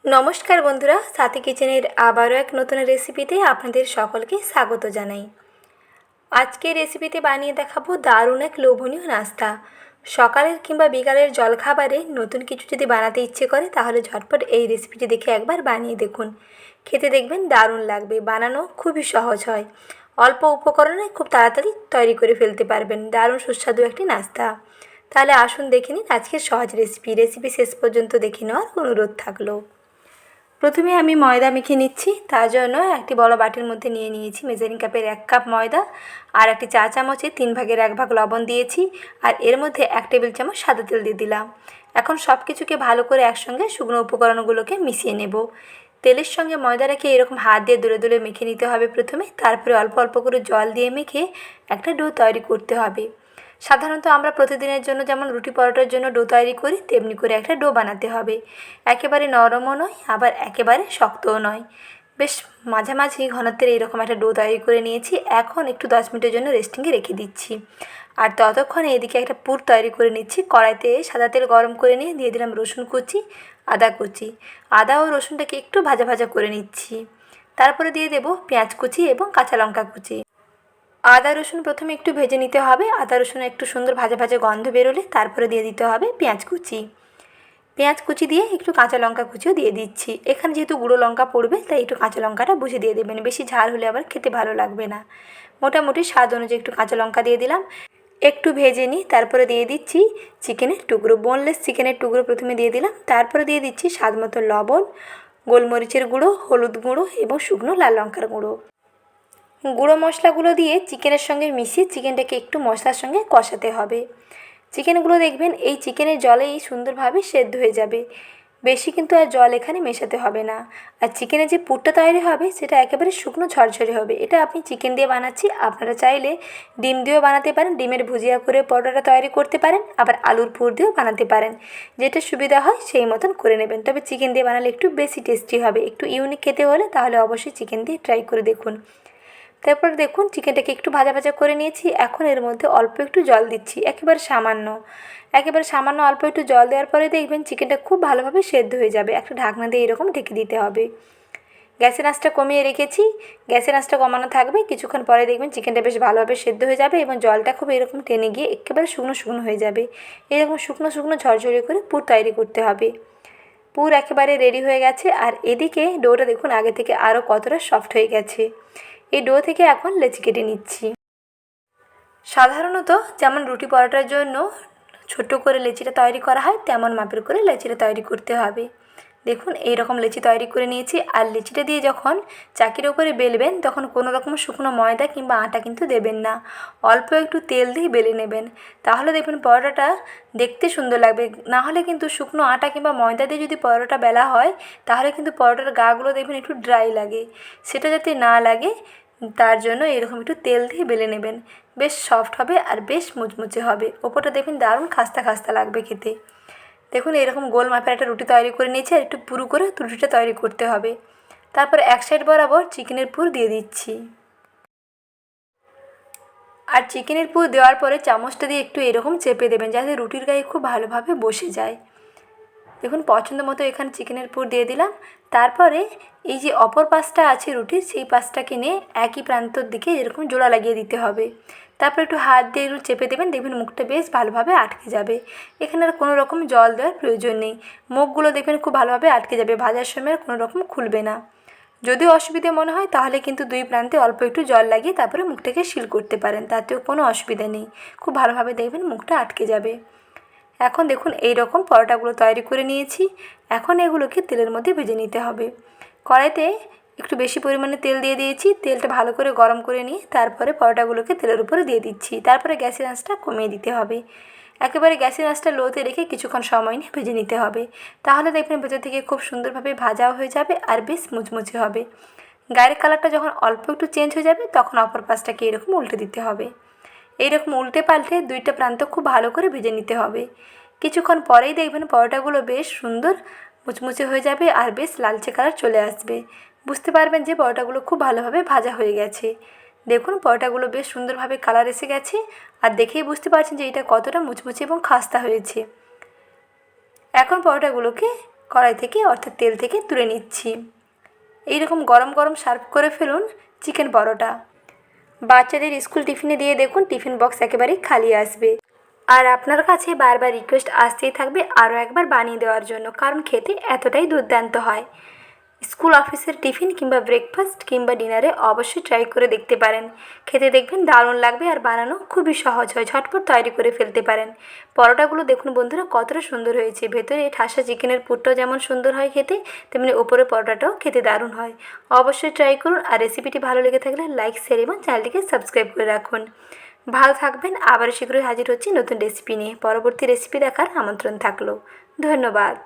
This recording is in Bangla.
নমস্কার বন্ধুরা, সাথী কিচেনের আবারও এক নতুন রেসিপিতে আপনাদের সকলকে স্বাগত জানাই। আজকে রেসিপিতে বানিয়ে দেখাবো দারুণ এক লোভনীয় নাস্তা। সকালের কিংবা বিকালের জলখাবারে নতুন কিছু যদি বানাতে ইচ্ছে করে তাহলে ঝটপট এই রেসিপিটি দেখে একবার বানিয়ে দেখুন। খেতে দেখবেন দারুণ লাগবে, বানানো খুবই সহজ হয়। অল্প উপকরণে খুব তাড়াতাড়ি তৈরি করে ফেলতে পারবেন দারুণ সুস্বাদু একটি নাস্তা। তাহলে আসুন দেখে নিন আজকের সহজ রেসিপি শেষ পর্যন্ত দেখে নেওয়ার অনুরোধ থাকলো। প্রথমে আমি ময়দা মেখে নিচ্ছি। তার জন্য একটি বড় বাটির মধ্যে নিয়ে নিয়েছি মেজারিং কাপের 1 কাপ ময়দা, আর একটি চা চামচে 3 ভাগের 1 ভাগ লবণ দিয়েছি, আর এর মধ্যে 1 টেবিল চামচ সাদা তেল দিয়ে দিলাম। এখন সব কিছুকে ভালো করে একসঙ্গে শুকনো উপকরণগুলোকে মিশিয়ে নেব। তেলের সঙ্গে ময়দাটাকে এরকম হাত দিয়ে দুলে দুলে মেখে নিতে হবে প্রথমে, তারপরে অল্প অল্প করে জল দিয়ে মেখে একটা ডো তৈরি করতে হবে। সাধারণত আমরা প্রতিদিনের জন্য যেমন রুটি পরোটার জন্য ডো তৈরি করি তেমনি করে একটা ডো বানাতে হবে। একেবারে নরমও নয় আবার একেবারে শক্তও নয়, বেশ মাঝামাঝি ঘনত্বের এইরকম একটা ডো তৈরি করে নিয়েছি। এখন একটু 10 মিনিটের জন্য রেস্টিংয়ে রেখে দিচ্ছি। আর ততক্ষণে এদিকে একটা পুর তৈরি করে নিচ্ছি। কড়াইতে সাদা তেল গরম করে নিয়ে দিয়ে দিলাম রসুন কুচি, আদা কুচি। আদা ও রসুনটাকে একটু ভাজা ভাজা করে নিচ্ছি। তারপরে দিয়ে দেব পেঁয়াজ কুচি এবং কাঁচা লঙ্কা কুচি। আদা রসুন প্রথমে একটু ভেজে নিতে হবে। আদা রসুন একটু সুন্দর ভাজা ভাজা গন্ধ বেরোলে তারপরে দিয়ে দিতে হবে পেঁয়াজ কুচি। পেঁয়াজ কুচি দিয়ে একটু কাঁচা লঙ্কা কুচিও দিয়ে দিচ্ছি। এখানে যেহেতু গুঁড়ো লঙ্কা পড়বে তাই একটু কাঁচা লঙ্কাটা বুঝে দিয়ে দেবেন, বেশি ঝাল হলে আবার খেতে ভালো লাগবে না। মোটামুটি স্বাদ অনুযায়ী একটু কাঁচা লঙ্কা দিয়ে দিলাম। একটু ভেজে নিই, তারপরে দিয়ে দিচ্ছি চিকেনের টুকরো, বোনলেস চিকেনের টুকরো প্রথমে দিয়ে দিলাম। তারপরে দিয়ে দিচ্ছি স্বাদ মতো লবণ, গোলমরিচের গুঁড়ো, হলুদ গুঁড়ো এবং শুকনো লাল লঙ্কার গুঁড়ো। গুঁড়ো মশলাগুলো দিয়ে চিকেনের সঙ্গে মিশিয়ে চিকেনটাকে একটু মশলার সঙ্গে কষাতে হবে। চিকেনগুলো দেখবেন এই চিকেনের জলেই সুন্দরভাবে সেদ্ধ হয়ে যাবে, বেশি কিন্তু আর জল এখানে মেশাতে হবে না। আর চিকেনের যে পুরটা তৈরি হবে সেটা একেবারে শুকনো ঝরঝরে হবে। এটা আপনি চিকেন দিয়ে বানাচ্ছি, আপনারা চাইলে ডিম দিয়েও বানাতে পারেন, ডিমের ভুজিয়া করে পরোটাটা তৈরি করতে পারেন, আবার আলুর পুর দিয়েও বানাতে পারেন। যেটা সুবিধা হয় সেই মতন করে নেবেন। তবে চিকেন দিয়ে বানালে একটু বেশি টেস্টি হবে। একটু ইউনিক খেতে হলে তাহলে অবশ্যই চিকেন দিয়ে ট্রাই করে দেখুন। তারপর দেখুন চিকেনটাকে একটু ভাজা ভাজা করে নিয়েছি। এখন এর মধ্যে অল্প একটু জল দিচ্ছি, একেবারে সামান্য অল্প একটু জল দেওয়ার পরে দেখবেন চিকেনটা খুব ভালোভাবে সেদ্ধ হয়ে যাবে। একটা ঢাকনা দিয়ে এরকম ঢেকে দিতে হবে। গ্যাসের আঁচটা কমিয়ে রেখেছি, গ্যাসের আঁচটা কমানো থাকবে। কিছুক্ষণ পরে দেখবেন চিকেনটা বেশ ভালোভাবে সেদ্ধ হয়ে যাবে এবং জলটা খুব এরকম টেনে গিয়ে একেবারে শুকনো শুকনো হয়ে যাবে। এরকম শুকনো শুকনো ঝরঝরে করে পুর তৈরি করতে হবে। পুর একেবারে রেডি হয়ে গেছে। আর এদিকে ডোটা দেখুন আগে থেকে আরও কতটা সফট হয়ে গেছে। এই ডো থেকে এখন লেচি কেটে নিচ্ছি। সাধারণত যেমন রুটি পরোটার জন্য ছোট করে লেচিটা তৈরি করা হয় তেমন মাপের করে লেচিটা তৈরি করতে হবে। দেখুন এই রকম লেচি তৈরি করে নিয়েছি। আর লেচিটা দিয়ে যখন চাকির উপরে বেলবেন তখন কোনো রকম শুকনো ময়দা কিংবা আটা কিন্তু দেবেন না, অল্প একটু তেল দিয়ে বেলে নেবেন। তাহলে দেখবেন পরোটাটা দেখতে সুন্দর লাগবে। না হলে কিন্তু শুকনো আটা কিংবা ময়দা দিয়ে যদি পরোটা বেলা হয় তাহলে কিন্তু পরোটার গাগুলো দেখবেন একটু ড্রাই লাগে। সেটা যাতে না লাগে তার জন্য এরকম একটু তেল দিয়ে বেলে নেবেন। বেশ সফট হবে আর বেশ মুচমুচে হবে। ওপরটা দেখবেন দারুণ খাস্তা খাস্তা লাগবে খেতে। দেখুন এরকম গোল মাপের একটা রুটি তৈরি করে নিয়েছি। আর একটু পুরু করে রুটিটা তৈরি করতে হবে। তারপর এক সাইড বরাবর চিকেনের পুর দিয়ে দিচ্ছি। আর চিকেনের পুর দেওয়ার পরে চামচটা দিয়ে একটু এরকম চেপে দেবেন যাতে রুটির গায়ে খুব ভালোভাবে বসে যায়। দেখুন পছন্দ মতো এখানে চিকেনের পুর দিয়ে দিলাম। তারপরে এই যে অপর পাশটা আছে রুটির সেই পাশটাকে নিয়ে একই প্রান্তর দিকে এরকম জোড়া লাগিয়ে দিতে হবে। তারপর একটু হাত দিয়ে একটু চেপে দেবেন, দেখবেন মুখটা বেশ ভালোভাবে আটকে যাবে। এখানে আর কোনো রকম জল দেওয়ার প্রয়োজন নেই। মুখগুলো দেখবেন খুব ভালোভাবে আটকে যাবে, ভাজার সময় আর কোনো রকম খুলবে না। যদিও অসুবিধে মনে হয় তাহলে কিন্তু দুই প্রান্তে অল্প একটু জল লাগিয়ে তারপরে মুখটাকে সিল করতে পারেন, তাতেও কোনো অসুবিধা নেই। খুব ভালোভাবে দেখবেন মুখটা আটকে যাবে। এখন দেখুন এই রকম পরোটাগুলো তৈরি করে নিয়েছি। এখন এগুলোকে তেলের মধ্যে ভেজে নিতে হবে। কড়াইতে একটু বেশি পরিমাণে তেল দিয়ে দিয়েছি। তেলটা ভালো করে গরম করে নিয়ে তারপরে পরোটাগুলোকে তেলের উপরে দিয়ে দিচ্ছি। তারপরে গ্যাসের আঁচটা কমিয়ে দিতে হবে। একেবারে গ্যাসের আঁচটা লোতে রেখে কিছুক্ষণ সময় নিয়ে ভেজে নিতে হবে। তাহলে দেখবেন ভেতর থেকে খুব সুন্দরভাবে ভাজাও হয়ে যাবে আর বেশ মুচমুচে হবে। গায়ের কালারটা যখন অল্প একটু চেঞ্জ হয়ে যাবে তখন অপর পাশটাকে এরকম উল্টে দিতে হবে। এইরকম উল্টে পাল্টে দুইটা প্রান্ত খুব ভালো করে ভেজে নিতে হবে। কিছুক্ষণ পরেই দেখবেন পরোটাগুলো বেশ সুন্দর মুচমুচে হয়ে যাবে আর বেশ লালচে কালার চলে আসবে। বুঝতে পারবেন যে পরোটাগুলো খুব ভালোভাবে ভাজা হয়ে গেছে। দেখুন পরোটাগুলো বেশ সুন্দরভাবে কালার এসে গেছে আর দেখেই বুঝতে পারছেন যে এটা কতটা মুচমুচে এবং খাস্তা হয়েছে। এখন পরোটাগুলোকে কড়াই থেকে অর্থাৎ তেল থেকে তুলে নিচ্ছি। এইরকম গরম গরম সার্ভ করে ফেলুন চিকেন পরোটা। বাচ্চাদের স্কুল টিফিনে দিয়ে দেখুন টিফিন বক্স একেবারেই খালি আসবে। আর আপনার কাছে বারবার রিকোয়েস্ট আসতেই থাকবে আরও একবার বানিয়ে দেওয়ার জন্য, কারণ খেতে এতটাই দুর্দান্ত হয়। স্কুল অফিসের টিফিন কিংবা ব্রেকফাস্ট কিংবা ডিনারে অবশ্যই ট্রাই করে দেখতে পারেন। খেতে দেখবেন দারুণ লাগবে আর বানানো খুবই সহজ হয়, ঝটপট তৈরি করে ফেলতে পারেন। পরোটাগুলো দেখুন বন্ধুরা কতটা সুন্দর হয়েছে। ভেতরে এই ঠাসা চিকেনের পুরটাও যেমন সুন্দর হয় খেতে, তেমনি ওপরে পরোটাটাও খেতে দারুণ হয়। অবশ্যই ট্রাই করুন। আর রেসিপিটি ভালো লেগে থাকলে লাইক, শেয়ার এবং চ্যানেলটিকে সাবস্ক্রাইব করে রাখুন। ভালো থাকবেন। আবার শীঘ্রই হাজির হচ্ছি নতুন রেসিপি নিয়ে। পরবর্তী রেসিপি দেখার আমন্ত্রণ থাকলো। ধন্যবাদ।